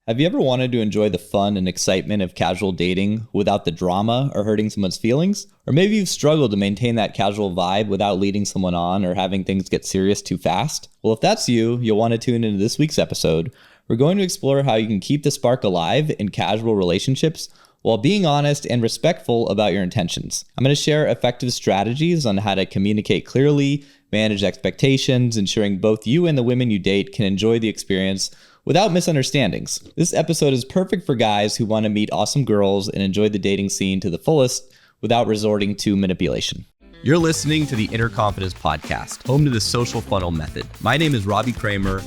Have you ever wanted to enjoy the fun and excitement of casual dating without the drama or hurting someone's feelings? Or maybe you've struggled to maintain that casual vibe without leading someone on or having things get serious too fast? Well, if that's you, you'll want to tune into this week's episode. We're going to explore how you can keep the spark alive in casual relationships while being honest and respectful about your intentions. I'm going to share effective strategies on how to communicate clearly, manage expectations, ensuring both you and the women you date can enjoy the experience without misunderstandings. This episode is perfect for guys who want to meet awesome girls and enjoy the dating scene to the fullest without resorting to manipulation. You're listening to the Inner Confidence Podcast, home to the social funnel method. My name is Robbie Kramer.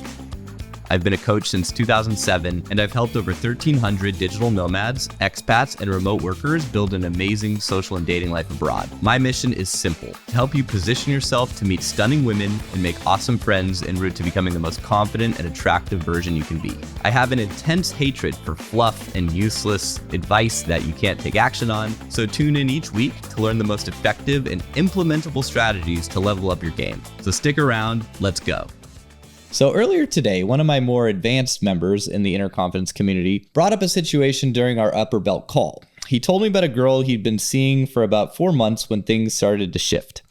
I've been a coach since 2007, and I've helped over 1,300 digital nomads, expats, and remote workers build an amazing social and dating life abroad. My mission is simple: to help you position yourself to meet stunning women and make awesome friends en route to becoming the most confident and attractive version you can be. I have an intense hatred for fluff and useless advice that you can't take action on, so tune in each week to learn the most effective and implementable strategies to level up your game. So stick around, let's go. So earlier today, one of my more advanced members in the Inner Confidence community brought up a situation during our upper belt call. He told me about a girl he'd been seeing for about 4 months when things started to shift.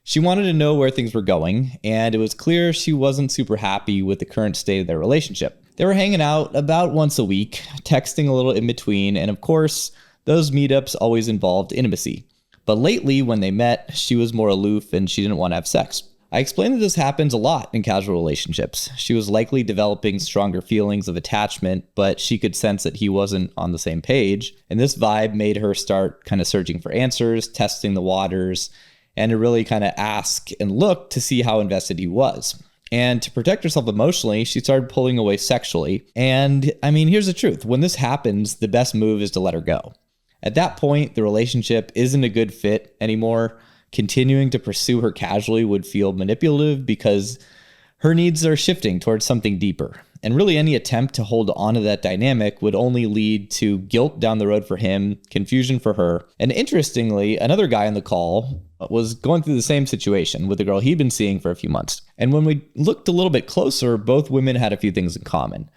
She wanted to know where things were going, and it was clear she wasn't super happy with the current state of their relationship. They were hanging out about once a week, texting a little in between, and of course, those meetups always involved intimacy. But lately, when they met, she was more aloof and she didn't want to have sex. I explained that this happens a lot in casual relationships. She was likely developing stronger feelings of attachment, but she could sense that he wasn't on the same page. And this vibe made her start kind of searching for answers, testing the waters, and to really kind of ask and look to see how invested he was. And to protect herself emotionally, she started pulling away sexually. And I mean, here's the truth. When this happens, the best move is to let her go. At that point, the relationship isn't a good fit anymore. Continuing to pursue her casually would feel manipulative because her needs are shifting towards something deeper. And really any attempt to hold on to that dynamic would only lead to guilt down the road for him, confusion for her. And interestingly, another guy on the call was going through the same situation with a girl he'd been seeing for a few months. And when we looked a little bit closer, both women had a few things in common.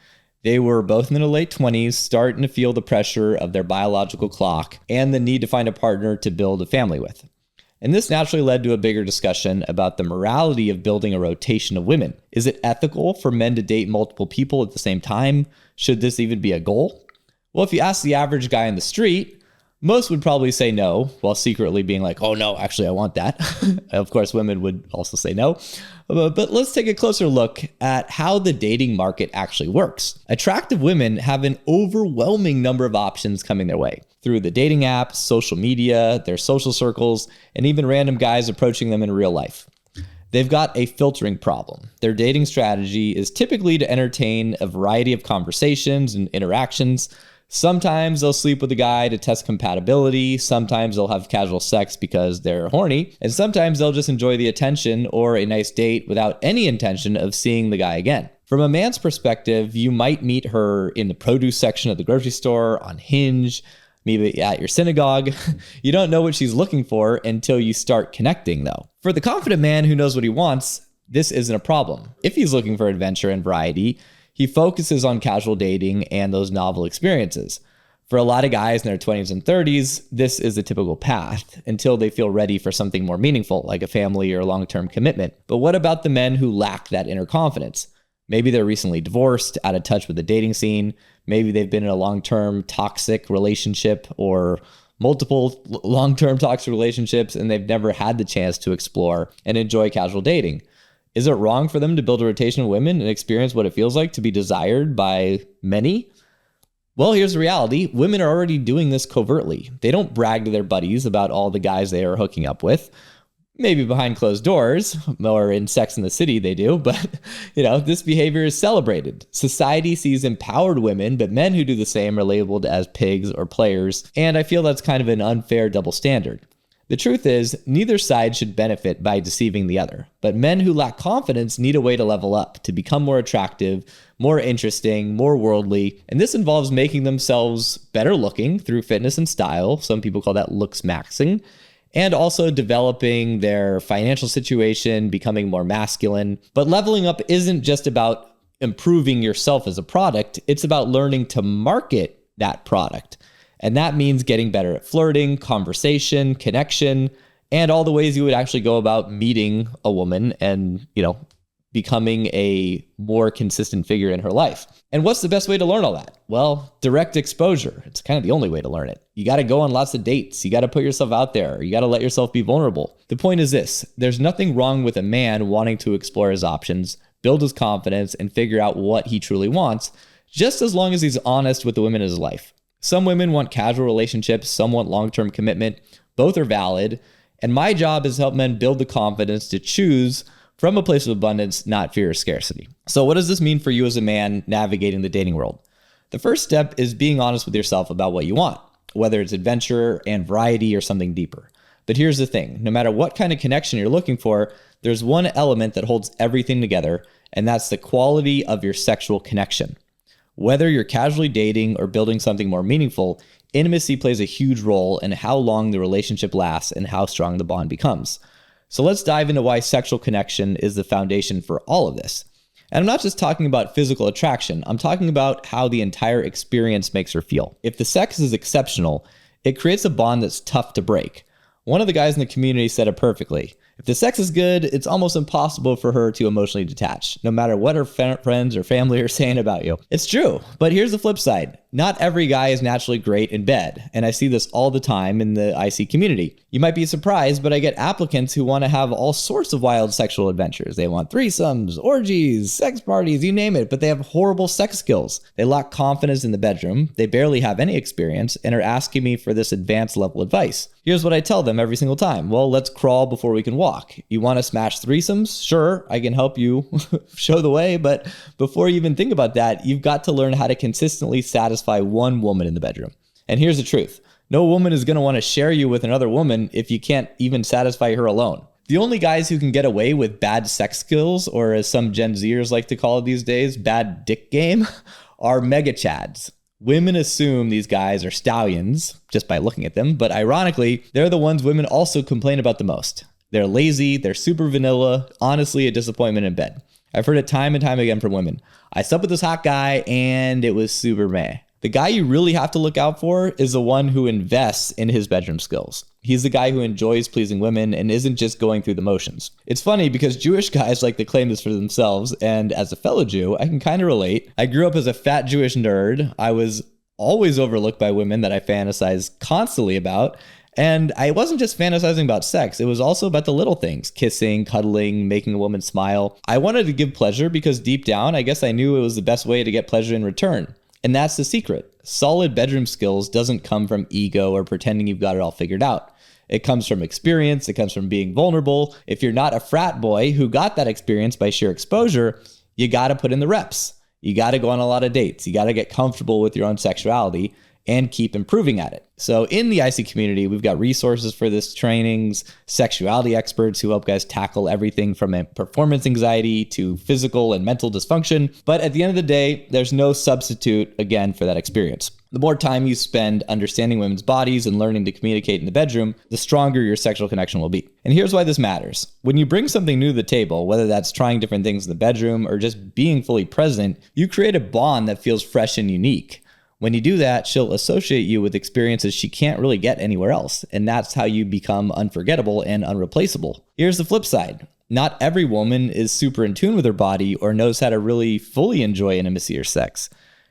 They were both in their late 20s, starting to feel the pressure of their biological clock and the need to find a partner to build a family with. And this naturally led to a bigger discussion about the morality of building a rotation of women. Is it ethical for men to date multiple people at the same time? Should this even be a goal? Well, if you ask the average guy in the street, most would probably say no, while secretly being like, oh no, actually I want that. Of course, women would also say no. But let's take a closer look at how the dating market actually works. Attractive women have an overwhelming number of options coming their way through the dating apps, social media, their social circles, and even random guys approaching them in real life. They've got a filtering problem. Their dating strategy is typically to entertain a variety of conversations and interactions. Sometimes they'll sleep with a guy to test compatibility. Sometimes they'll have casual sex because they're horny. And sometimes they'll just enjoy the attention or a nice date without any intention of seeing the guy again. From a man's perspective, you might meet her in the produce section of the grocery store, on Hinge, maybe at your synagogue. You don't know what she's looking for until you start connecting, though. For the confident man who knows what he wants, this isn't a problem. If he's looking for adventure and variety, he focuses on casual dating and those novel experiences. For a lot of guys in their 20s and 30s, this is a typical path until they feel ready for something more meaningful, like a family or long-term commitment. But what about the men who lack that inner confidence? Maybe they're recently divorced, out of touch with the dating scene. Maybe they've been in a long-term toxic relationship or multiple long-term toxic relationships, and they've never had the chance to explore and enjoy casual dating. Is it wrong for them to build a rotation of women and experience what it feels like to be desired by many? Well, here's the reality. Women are already doing this covertly. They don't brag to their buddies about all the guys they are hooking up with. Maybe behind closed doors, or in Sex and the City they do, but this behavior is celebrated. Society sees empowered women, but men who do the same are labeled as pigs or players, and I feel that's kind of an unfair double standard. The truth is, neither side should benefit by deceiving the other, but men who lack confidence need a way to level up, to become more attractive, more interesting, more worldly, and this involves making themselves better looking through fitness and style. Some people call that looks maxing. And also developing their financial situation, becoming more masculine. But leveling up isn't just about improving yourself as a product. It's about learning to market that product. And that means getting better at flirting, conversation, connection, and all the ways you would actually go about meeting a woman and, becoming a more consistent figure in her life. And what's the best way to learn all that? Well, direct exposure. It's kind of the only way to learn it. You got to go on lots of dates. You got to put yourself out there. You got to let yourself be vulnerable. The point is this: there's nothing wrong with a man wanting to explore his options, build his confidence, and figure out what he truly wants, just as long as he's honest with the women in his life. Some women want casual relationships, some want long-term commitment. Both are valid. And my job is to help men build the confidence to choose from a place of abundance, not fear or scarcity. So what does this mean for you as a man navigating the dating world? The first step is being honest with yourself about what you want, whether it's adventure and variety or something deeper. But here's the thing: no matter what kind of connection you're looking for, there's one element that holds everything together, and that's the quality of your sexual connection. Whether you're casually dating or building something more meaningful, intimacy plays a huge role in how long the relationship lasts and how strong the bond becomes. So let's dive into why sexual connection is the foundation for all of this. And I'm not just talking about physical attraction. I'm talking about how the entire experience makes her feel. If the sex is exceptional, it creates a bond that's tough to break. One of the guys in the community said it perfectly: if the sex is good, it's almost impossible for her to emotionally detach, no matter what her friends or family are saying about you. It's true, but here's the flip side. Not every guy is naturally great in bed, and I see this all the time in the IC community. You might be surprised, but I get applicants who want to have all sorts of wild sexual adventures. They want threesomes, orgies, sex parties, you name it, but they have horrible sex skills. They lack confidence in the bedroom, they barely have any experience, and are asking me for this advanced level advice. Here's what I tell them every single time: well, let's crawl before we can walk. You want to smash threesomes? Sure, I can help you show the way, but before you even think about that, you've got to learn how to consistently satisfy one woman in the bedroom. And here's the truth: no woman is going to want to share you with another woman if you can't even satisfy her alone. The only guys who can get away with bad sex skills, or as some Gen Zers like to call it these days, bad dick game, are mega chads. Women assume these guys are stallions just by looking at them, but ironically, they're the ones women also complain about the most. They're lazy, they're super vanilla, honestly a disappointment in bed. I've heard it time and time again from women. I slept with this hot guy and it was super meh. The guy you really have to look out for is the one who invests in his bedroom skills. He's the guy who enjoys pleasing women and isn't just going through the motions. It's funny because Jewish guys like to claim this for themselves, and as a fellow Jew, I can kind of relate. I grew up as a fat Jewish nerd. I was always overlooked by women that I fantasized constantly about. And I wasn't just fantasizing about sex, it was also about the little things: kissing, cuddling, making a woman smile. I wanted to give pleasure because deep down, I guess I knew it was the best way to get pleasure in return. And that's the secret. Solid bedroom skills doesn't come from ego or pretending you've got it all figured out. It comes from experience. It comes from being vulnerable. If you're not a frat boy who got that experience by sheer exposure, you got to put in the reps. You got to go on a lot of dates. You got to get comfortable with your own sexuality and keep improving at it. So in the IC community, we've got resources for this: trainings, sexuality experts who help guys tackle everything from performance anxiety to physical and mental dysfunction. But at the end of the day, there's no substitute, again, for that experience. The more time you spend understanding women's bodies and learning to communicate in the bedroom, the stronger your sexual connection will be. And here's why this matters. When you bring something new to the table, whether that's trying different things in the bedroom or just being fully present, you create a bond that feels fresh and unique. When you do that, she'll associate you with experiences she can't really get anywhere else. And that's how you become unforgettable and unreplaceable. Here's the flip side. Not every woman is super in tune with her body or knows how to really fully enjoy intimacy or sex.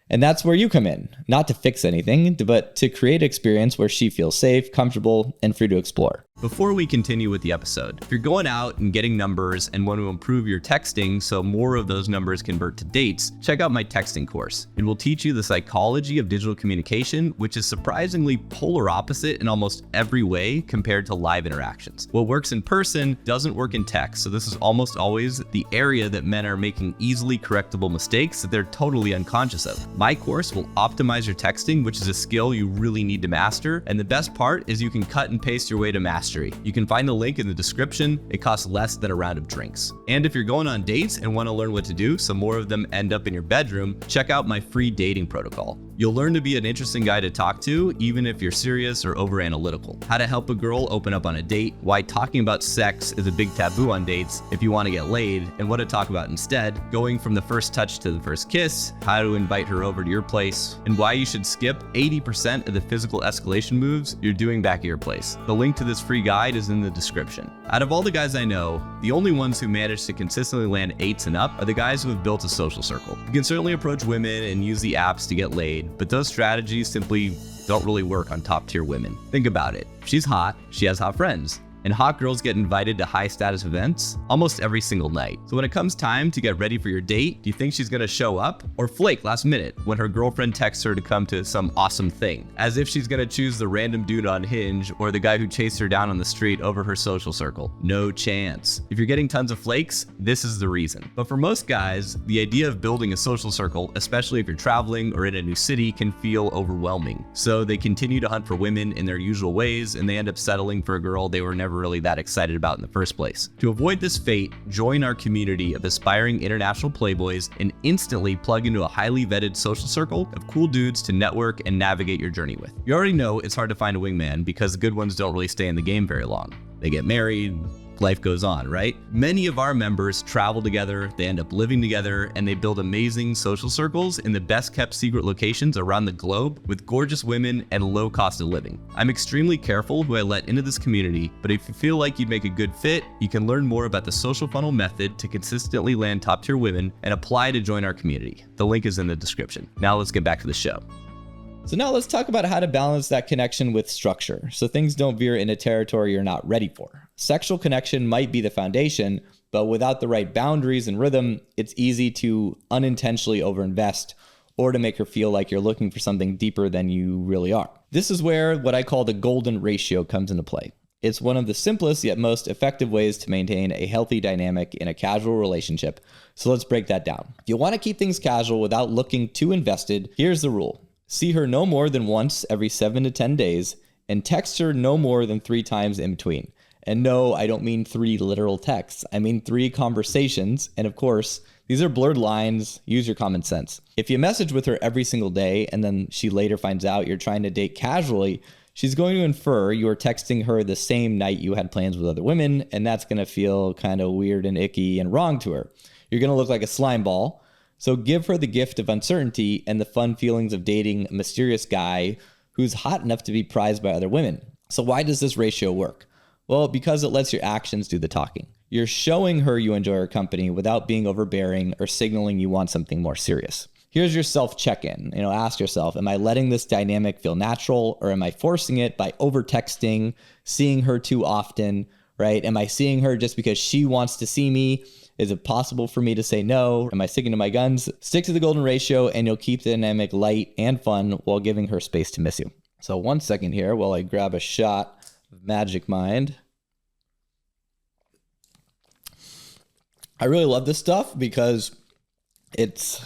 And that's where you come in, not to fix anything, but to create an experience where she feels safe, comfortable, and free to explore. Before we continue with the episode, if you're going out and getting numbers and want to improve your texting so more of those numbers convert to dates, check out my texting course. It will teach you the psychology of digital communication, which is surprisingly polar opposite in almost every way compared to live interactions. What works in person doesn't work in text, so this is almost always the area that men are making easily correctable mistakes that they're totally unconscious of. My course will optimize your texting, which is a skill you really need to master, and the best part is you can cut and paste your way to mastery. chemistry. You can find the link in the description. It costs less than a round of drinks. And if you're going on dates and want to learn what to do so more of them end up in your bedroom, check out my free dating protocol. You'll learn to be an interesting guy to talk to, even if you're serious or over-analytical. How to help a girl open up on a date, why talking about sex is a big taboo on dates if you want to get laid, and what to talk about instead, going from the first touch to the first kiss, how to invite her over to your place, and why you should skip 80% of the physical escalation moves you're doing back at your place. The link to this free guide is in the description. Out of all the guys I know, the only ones who manage to consistently land 8s and up are the guys who have built a social circle. You can certainly approach women and use the apps to get laid, but those strategies simply don't really work on top tier women. Think about it. If she's hot, she has hot friends. And hot girls get invited to high status events almost every single night. So when it comes time to get ready for your date, do you think she's gonna show up or flake last minute when her girlfriend texts her to come to some awesome thing? As if she's gonna choose the random dude on Hinge or the guy who chased her down on the street over her social circle. No chance. If you're getting tons of flakes, this is the reason. But for most guys, the idea of building a social circle, especially if you're traveling or in a new city, can feel overwhelming. So they continue to hunt for women in their usual ways, and they end up settling for a girl they were never really that excited about in the first place. To avoid this fate, join our community of aspiring international playboys and instantly plug into a highly vetted social circle of cool dudes to network and navigate your journey with. You already know it's hard to find a wingman because the good ones don't really stay in the game very long. They get married, life goes on, right? Many of our members travel together, they end up living together, and they build amazing social circles in the best kept secret locations around the globe with gorgeous women and low cost of living. I'm extremely careful who I let into this community, but if you feel like you'd make a good fit, you can learn more about the social funnel method to consistently land top tier women and apply to join our community. The link is in the description. Now let's get back to the show. So now let's talk about how to balance that connection with structure so things don't veer into territory you're not ready for. Sexual connection might be the foundation, but without the right boundaries and rhythm, it's easy to unintentionally overinvest or to make her feel like you're looking for something deeper than you really are. This is where what I call the golden ratio comes into play. It's one of the simplest yet most effective ways to maintain a healthy dynamic in a casual relationship. So let's break that down. If you want to keep things casual without looking too invested, here's the rule. See her no more than once every 7 to 10 days and text her no more than 3 times in between. And no, I don't mean 3 literal texts. I mean 3 conversations. And of course, these are blurred lines. Use your common sense. If you message with her every single day and then she later finds out you're trying to date casually, she's going to infer you are texting her the same night you had plans with other women, and that's going to feel kind of weird and icky and wrong to her. You're going to look like a slime ball. So give her the gift of uncertainty and the fun feelings of dating a mysterious guy who's hot enough to be prized by other women. So why does this ratio work? Well, because it lets your actions do the talking. You're showing her you enjoy her company without being overbearing or signaling you want something more serious. Here's your self check-in. Ask yourself, am I letting this dynamic feel natural, or am I forcing it by over texting, seeing her too often, right? Am I seeing her just because she wants to see me? Is it possible for me to say no? Am I sticking to my guns? Stick to the golden ratio and you'll keep the dynamic light and fun while giving her space to miss you. So 1 second here while I grab a shot of Magic Mind. I really love this stuff because it's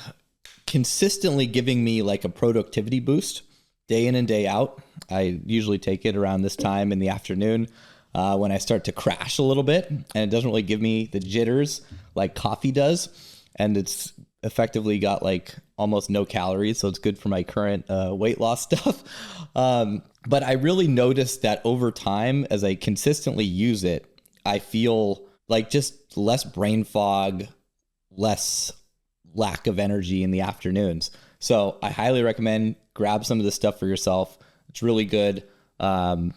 consistently giving me like a productivity boost day in and day out. I usually take it around this time in the afternoon. When I start to crash a little bit, and it doesn't really give me the jitters like coffee does. And it's effectively got like almost no calories. So it's good for my current weight loss stuff. But I really noticed that over time, as I consistently use it, I feel like just less brain fog, less lack of energy in the afternoons. So I highly recommend grab some of this stuff for yourself. It's really good. 20%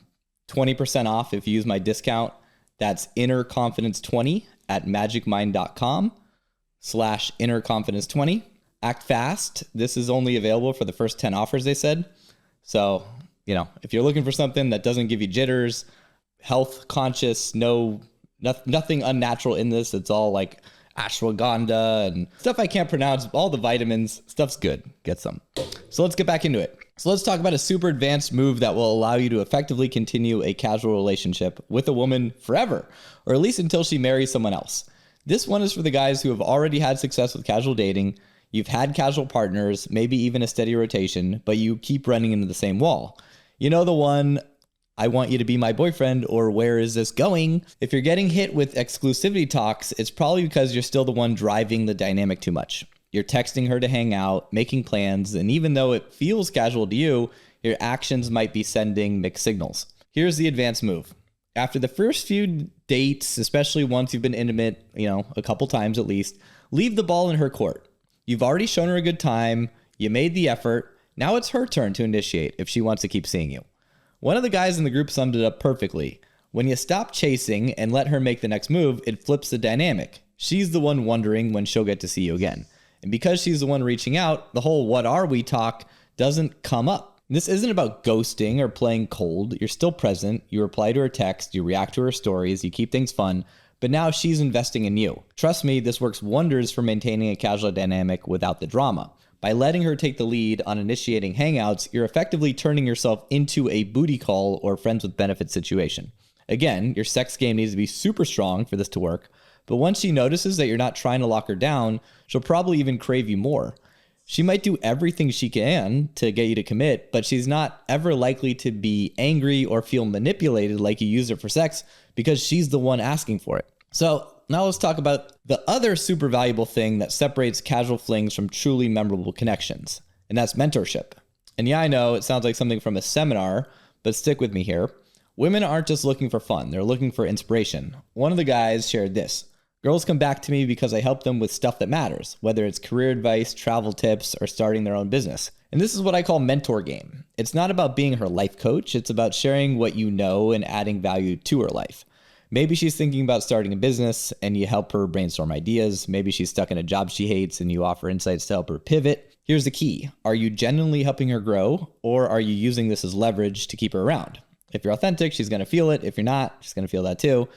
off if you use my discount. That's innerconfidence20 at magicmind.com/innerconfidence20. Act fast. This is only available for the first 10 offers, they said. So, if you're looking for something that doesn't give you jitters, health conscious, nothing unnatural in this. It's all like ashwagandha and stuff I can't pronounce. All the vitamins, stuff's good. Get some. So let's get back into it. So let's talk about a super advanced move that will allow you to effectively continue a casual relationship with a woman forever, or at least until she marries someone else. This one is for the guys who have already had success with casual dating. You've had casual partners, maybe even a steady rotation, but you keep running into the same wall. The one, I want you to be my boyfriend, or where is this going? If you're getting hit with exclusivity talks, it's probably because you're still the one driving the dynamic too much. You're texting her to hang out, making plans, and even though it feels casual to you, your actions might be sending mixed signals. Here's the advanced move. After the first few dates, especially once you've been intimate, a couple times at least, leave the ball in her court. You've already shown her a good time. You made the effort. Now it's her turn to initiate if she wants to keep seeing you. One of the guys in the group summed it up perfectly. When you stop chasing and let her make the next move, it flips the dynamic. She's the one wondering when she'll get to see you again. And because she's the one reaching out, the whole "what are we" talk doesn't come up. This isn't about ghosting or playing cold. You're still present. You reply to her text. You react to her stories. You keep things fun. But now she's investing in you. Trust me, this works wonders for maintaining a casual dynamic without the drama. By letting her take the lead on initiating hangouts, you're effectively turning yourself into a booty call or friends with benefits situation. Again, your sex game needs to be super strong for this to work, but once she notices that you're not trying to lock her down, she'll probably even crave you more. She might do everything she can to get you to commit, but she's not ever likely to be angry or feel manipulated like you used her for sex because she's the one asking for it. So now let's talk about the other super valuable thing that separates casual flings from truly memorable connections, and that's mentorship. And yeah, I know it sounds like something from a seminar, but stick with me here. Women aren't just looking for fun, they're looking for inspiration. One of the guys shared this. Girls come back to me because I help them with stuff that matters, whether it's career advice, travel tips, or starting their own business. And this is what I call mentor game. It's not about being her life coach, it's about sharing what you know and adding value to her life. Maybe she's thinking about starting a business and you help her brainstorm ideas. Maybe she's stuck in a job she hates and you offer insights to help her pivot. Here's the key. Are you genuinely helping her grow, or are you using this as leverage to keep her around? If you're authentic, she's going to feel it. If you're not, she's going to feel that too.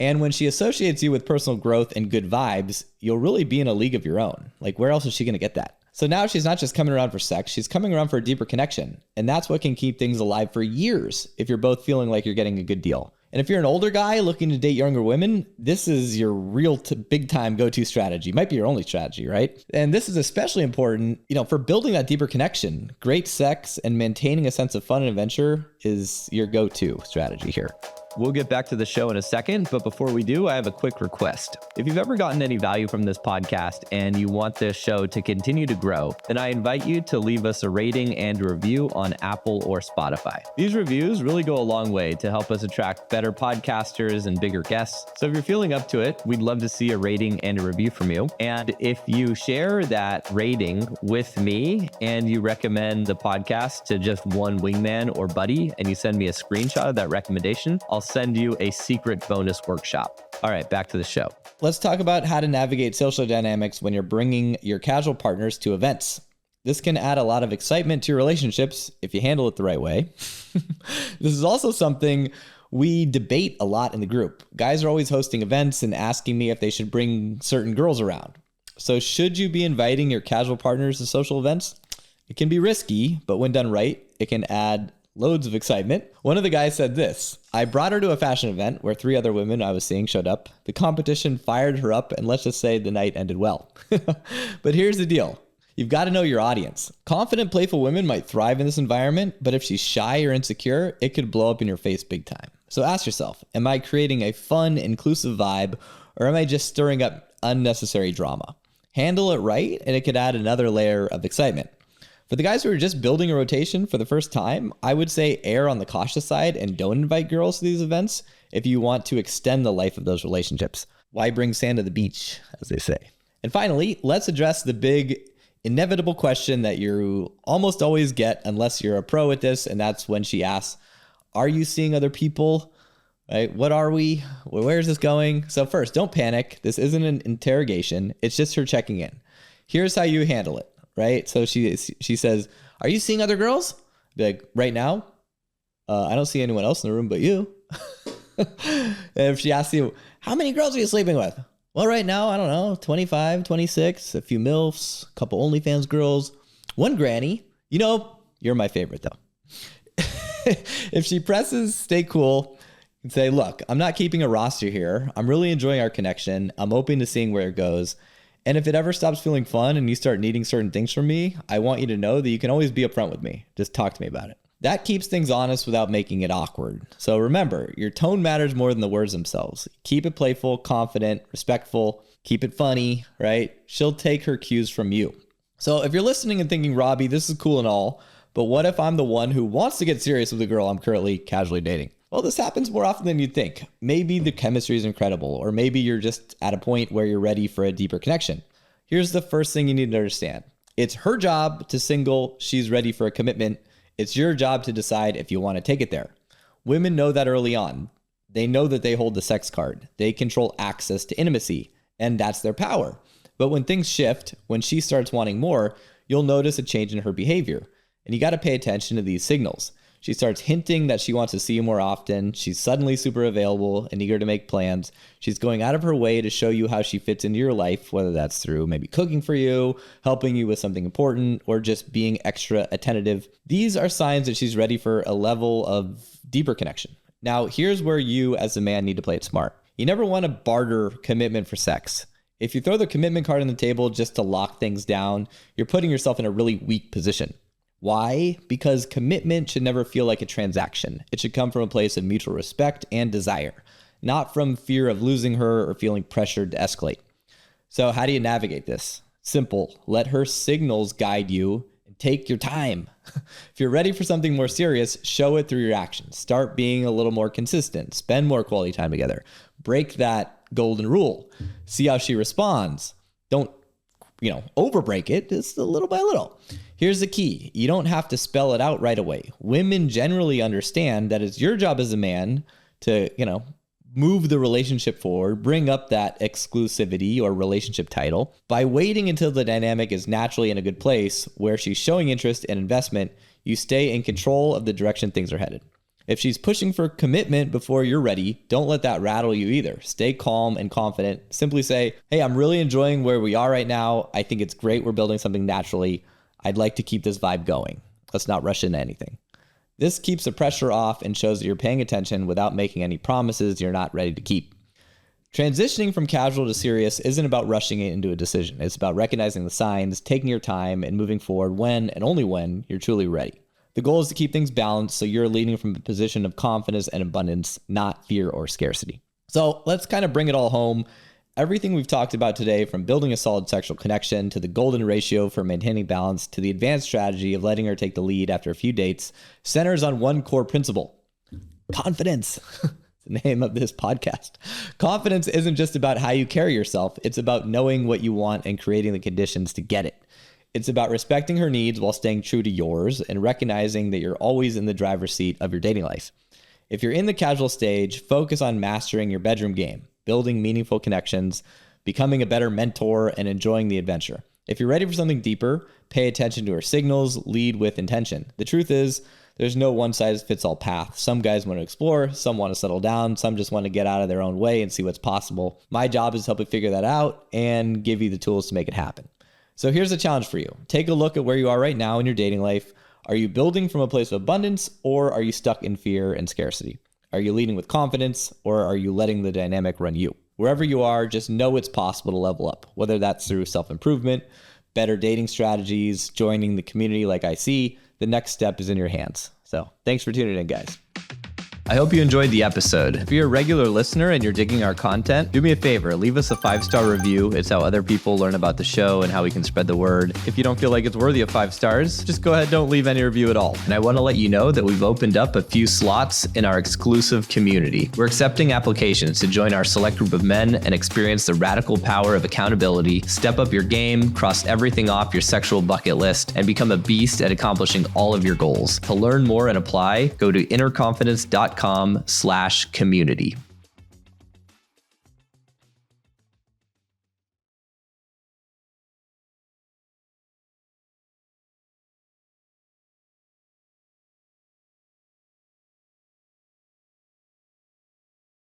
And when she associates you with personal growth and good vibes, you'll really be in a league of your own. Like, where else is she going to get that? So now she's not just coming around for sex, she's coming around for a deeper connection. And that's what can keep things alive for years if you're both feeling like you're getting a good deal. And if you're an older guy looking to date younger women, this is your real big time go-to strategy. Might be your only strategy, right? And this is especially important, for building that deeper connection. Great sex and maintaining a sense of fun and adventure is your go-to strategy here. We'll get back to the show in a second, but before we do, I have a quick request. If you've ever gotten any value from this podcast and you want this show to continue to grow, then I invite you to leave us a rating and a review on Apple or Spotify. These reviews really go a long way to help us attract better podcasters and bigger guests. So if you're feeling up to it, we'd love to see a rating and a review from you. And if you share that rating with me and you recommend the podcast to just one wingman or buddy, and you send me a screenshot of that recommendation, I'll send you a secret bonus workshop. All right, back to the show. Let's talk about how to navigate social dynamics when you're bringing your casual partners to events. This can add a lot of excitement to your relationships if you handle it the right way. This is also something we debate a lot in the group. Guys are always hosting events and asking me if they should bring certain girls around. So should you be inviting your casual partners to social events? It can be risky, but when done right, it can add loads of excitement. One of the guys said this: I brought her to a fashion event where 3 other women I was seeing showed up. The competition fired her up, and let's just say the night ended well. But here's the deal. You've got to know your audience. Confident, playful women might thrive in this environment, but if she's shy or insecure, it could blow up in your face big time. So ask yourself, am I creating a fun, inclusive vibe, or am I just stirring up unnecessary drama? Handle it right, and it could add another layer of excitement. For the guys who are just building a rotation for the first time, I would say err on the cautious side and don't invite girls to these events if you want to extend the life of those relationships. Why bring sand to the beach, as they say? And finally, let's address the big inevitable question that you almost always get unless you're a pro at this, and that's when she asks, are you seeing other people? Right? What are we? Where is this going? So first, don't panic. This isn't an interrogation. It's just her checking in. Here's how you handle it. Right? So she says, are you seeing other girls? Be like, right now? I don't see anyone else in the room but you. And if she asks you, how many girls are you sleeping with? Well, right now, I don't know, 25, 26, a few MILFs, a couple OnlyFans girls, one granny. You're my favorite though. If she presses, stay cool and say, look, I'm not keeping a roster here. I'm really enjoying our connection. I'm open to seeing where it goes. And if it ever stops feeling fun and you start needing certain things from me, I want you to know that you can always be upfront with me. Just talk to me about it. That keeps things honest without making it awkward. So remember, your tone matters more than the words themselves. Keep it playful, confident, respectful, keep it funny, right? She'll take her cues from you. So if you're listening and thinking, Robbie, this is cool and all, but what if I'm the one who wants to get serious with the girl I'm currently casually dating? Well, this happens more often than you'd think. Maybe the chemistry is incredible, or maybe you're just at a point where you're ready for a deeper connection. Here's the first thing you need to understand. It's her job to signal she's ready for a commitment. It's your job to decide if you want to take it there. Women know that early on. They know that they hold the sex card. They control access to intimacy, and that's their power. But when things shift, when she starts wanting more, you'll notice a change in her behavior. And you got to pay attention to these signals. She starts hinting that she wants to see you more often. She's suddenly super available and eager to make plans. She's going out of her way to show you how she fits into your life, whether that's through maybe cooking for you, helping you with something important, or just being extra attentive. These are signs that she's ready for a level of deeper connection. Now, here's where you as a man need to play it smart. You never want to barter commitment for sex. If you throw the commitment card on the table just to lock things down, you're putting yourself in a really weak position. Why? Because commitment should never feel like a transaction. It should come from a place of mutual respect and desire, not from fear of losing her or feeling pressured to escalate. So how do you navigate this? Simple. Let her signals guide you and take your time. If you're ready for something more serious, show it through your actions. Start being a little more consistent. Spend more quality time together. Break that golden rule. See how she responds. Don't overbreak it, just a little by little. Here's the key. You don't have to spell it out right away. Women generally understand that it's your job as a man to, move the relationship forward, bring up that exclusivity or relationship title by waiting until the dynamic is naturally in a good place where she's showing interest and investment. You stay in control of the direction things are headed. If she's pushing for commitment before you're ready, don't let that rattle you either. Stay calm and confident. Simply say, hey, I'm really enjoying where we are right now. I think it's great we're building something naturally. I'd like to keep this vibe going. Let's not rush into anything. This keeps the pressure off and shows that you're paying attention without making any promises you're not ready to keep. Transitioning from casual to serious isn't about rushing it into a decision. It's about recognizing the signs, taking your time, and moving forward when and only when you're truly ready. The goal is to keep things balanced so you're leading from a position of confidence and abundance, not fear or scarcity. So let's kind of bring it all home. Everything we've talked about today, from building a solid sexual connection to the golden ratio for maintaining balance to the advanced strategy of letting her take the lead after a few dates, centers on one core principle: confidence. The name of this podcast. Confidence isn't just about how you carry yourself. It's about knowing what you want and creating the conditions to get it. It's about respecting her needs while staying true to yours and recognizing that you're always in the driver's seat of your dating life. If you're in the casual stage, focus on mastering your bedroom game, building meaningful connections, becoming a better mentor, and enjoying the adventure. If you're ready for something deeper, pay attention to her signals, lead with intention. The truth is, there's no one-size-fits-all path. Some guys want to explore, some want to settle down, some just want to get out of their own way and see what's possible. My job is to help you figure that out and give you the tools to make it happen. So here's a challenge for you. Take a look at where you are right now in your dating life. Are you building from a place of abundance, or are you stuck in fear and scarcity? Are you leading with confidence, or are you letting the dynamic run you? Wherever you are, just know it's possible to level up, whether that's through self-improvement, better dating strategies, joining the community like I see. The next step is in your hands. So thanks for tuning in, guys. I hope you enjoyed the episode. If you're a regular listener and you're digging our content, do me a favor, leave us a 5-star review. It's how other people learn about the show and how we can spread the word. If you don't feel like it's worthy of 5 stars, just go ahead, don't leave any review at all. And I want to let you know that we've opened up a few slots in our exclusive community. We're accepting applications to join our select group of men and experience the radical power of accountability, step up your game, cross everything off your sexual bucket list, and become a beast at accomplishing all of your goals. To learn more and apply, go to innerconfidence.com/community.